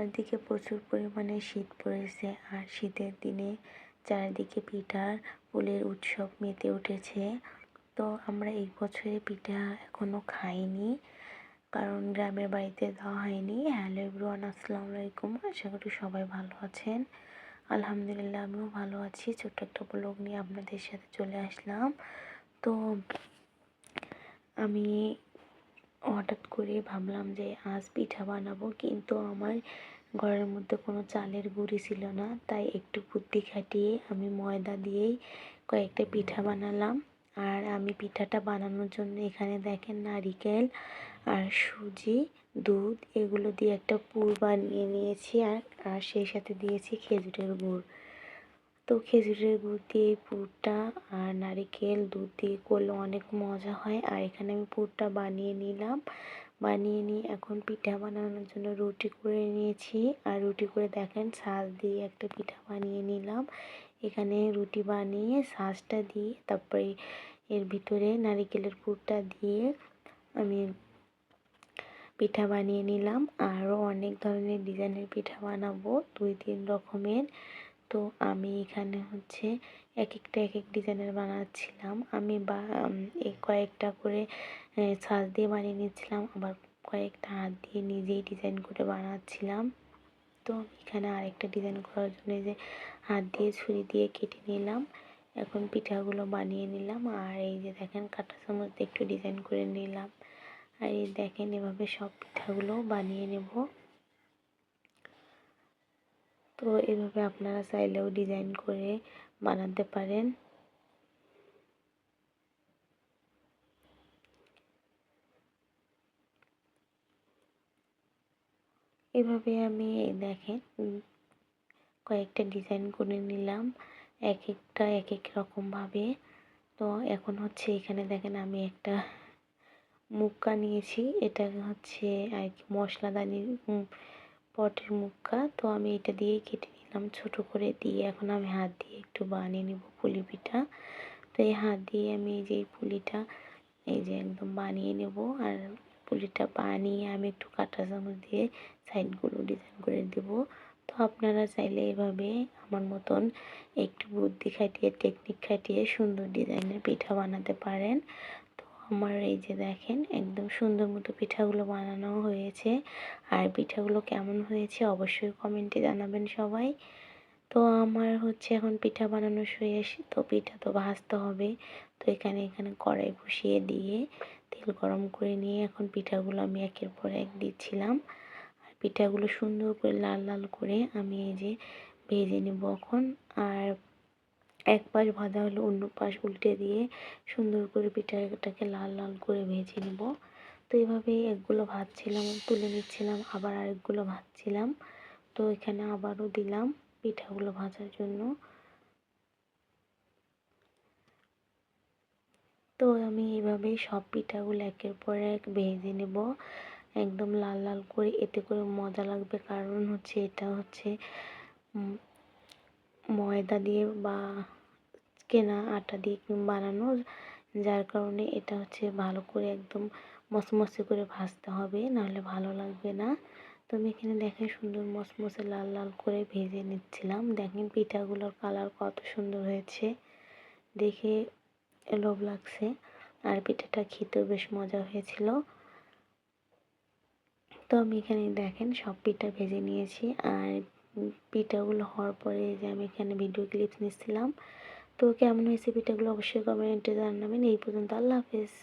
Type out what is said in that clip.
চারদিকে প্রচুর পরিমাণে শীত পড়েছে, আর শীতের দিনে চারিদিকে পিঠার পুলির উৎসব মেতে উঠেছে। তো আমরা এই বছরে পিঠা এখনও খাইনি, কারণ গ্রামের বাড়িতে দেওয়া হয়নি। হ্যালো এভরিওয়ান, আসসালামু আলাইকুম। আশা করি সবাই ভালো আছেন। আলহামদুলিল্লাহ, আমিও ভালো আছি। ছোট্ট একটা ব্লগ নিয়ে আপনাদের সাথে চলে আসলাম। তো আমি হঠাৎ করে ভাবলাম যে আজ পিঠা বানাবো, কিন্তু আমার ঘরের মধ্যে কোনো চালের গুঁড়ি ছিল না। তাই একটু বুদ্ধি খাটিয়ে আমি ময়দা দিয়েই কয়েকটা পিঠা বানালাম। আর আমি পিঠাটা বানানোর জন্য এখানে দেখেন নারিকেল আর সুজি, দুধ এগুলো দিয়ে একটা পুর বানিয়ে নিয়েছি। আর সেই সাথে দিয়েছি খেজুরের গুড়। তো খেজুরের গুড় দিয়ে পুরটা আর নারিকেল দুধ দিয়ে করলে অনেক মজা হয়। আর এখানে আমি পুরটা বানিয়ে নিলাম। বানিয়ে নিয়ে এখন পিঠা বানানোর জন্য রুটি করে নিয়েছি। আর রুটি করে দেখেন ছাঁচ দিয়ে একটা পিঠা বানিয়ে নিলাম। এখানে রুটি বানিয়ে ছাঁচটা দিয়ে তারপরে এর ভিতরে নারিকেলের পুরটা দিয়ে আমি পিঠা বানিয়ে নিলাম। আরও অনেক ধরনের ডিজাইনের পিঠা বানাবো, 2-3 রকমের। তো আমি এখানে এক এক ডিজাইনের বানাচ্ছিলাম। আমি কয়েকটা করে ছাঁচ দিয়ে বানিয়ে নিচ্ছিলাম, আবার কয়েকটা হাত দিয়ে নিজেই ডিজাইন করে বানাচ্ছিলাম। তো এখানে আরেকটা ডিজাইন করার জন্য যে হাত দিয়ে ছুরি দিয়ে কেটে নিলাম। এখন পিঠাগুলো বানিয়ে নিলাম। আর এই যে দেখেন কাঁটা চামচ দিয়ে একটু ডিজাইন করে নিলাম। আর এই দেখেন এভাবে সব পিঠাগুলো বানিয়ে নেব। তো এভাবে আপনারা চাইলেও ডিজাইন করে বানাতে পারেন। এভাবে আমি দেখেন কয়েকটা ডিজাইন করে নিলাম, এক একটা এক এক রকমভাবে। তো এখন এখানে দেখেন আমি একটা মুক্কা নিয়েছি। এটা আর কি মশলাদানির পটের মুক্কা। তো আমি এটা দিয়ে কেটে নিলাম ছোট করে দিয়ে। এখন আমি হাত দিয়ে একটু বানিয়ে নেব পুলি পিঠা। তো এই হাত দিয়ে আমি এই যে পুলিটা এই যে একদম বানিয়ে নেব। আর পুলিটা বানিয়ে আমি একটু কাঁটা চামচ দিয়ে সাইডগুলো ডিজাইন করে দেব। তো আপনারা চাইলে এভাবে আমার মতন একটু বুদ্ধি খাটিয়ে টেকনিক খাটিয়ে সুন্দর ডিজাইনের পিঠা বানাতে পারেন। তো আমার এই যে দেখেন একদম সুন্দর মতো পিঠাগুলো বানানো হয়েছে। আর পিঠাগুলো কেমন হয়েছে অবশ্যই কমেন্টে জানাবেন সবাই। তো আমার এখন পিঠা বানানো শেষ। তো পিঠা তো ভাজতে হবে। তো এখানে কড়াই বসিয়ে দিয়ে তেল গরম করে নিয়ে এখন পিঠাগুলো আমি একের পর এক দিচ্ছিলাম। আর পিঠাগুলো সুন্দর করে লাল লাল করে আমি এই যে ভেজে নেব এখন। আর এক পাশ ভাজা হলে অন্য পাশ উল্টে দিয়ে সুন্দর করে পিঠাটাকে লাল লাল করে ভেজে নেব। তো এভাবে একগুলো ভাজছিলাম, তুলে নিচ্ছিলাম, আবার আরেকগুলো ভাজছিলাম। তো এখানে আবারও দিলাম পিঠাগুলো ভাজার জন্য। তো আমি এভাবে সব পিঠাগুলো একের পর এক ভেজে নেব একদম লাল লাল করে। এতে করে মজা লাগবে, কারণ এটা ময়দা দিয়ে বা কেনা আটা দিয়ে বানানো, যার কারণে এটা ভালো করে একদম মচমচে করে ভাজতে হবে, নাহলে ভালো লাগবে না। তো আমি এখানে দেখেন সুন্দর মচমচে লাল লাল করে ভেজে নিচ্ছিলাম। দেখেন পিঠাগুলোর কালার কত সুন্দর হয়েছে, দেখে লোভ লাগছে। আর পিঠাটা খেতেও বেশ মজা হয়েছিল। তো আমি এখানে দেখেন সব পিঠা ভেজে নিয়েছি। আর পিঠাগুলো হওয়ার পরে যে আমি এখানে ভিডিও ক্লিপস নিচ্ছিলাম। তো কেমন হয়েছে পিঠাগুলো অবশ্যই কমেন্টে জানাবেন। এই পর্যন্ত, আল্লাহ হাফেজ।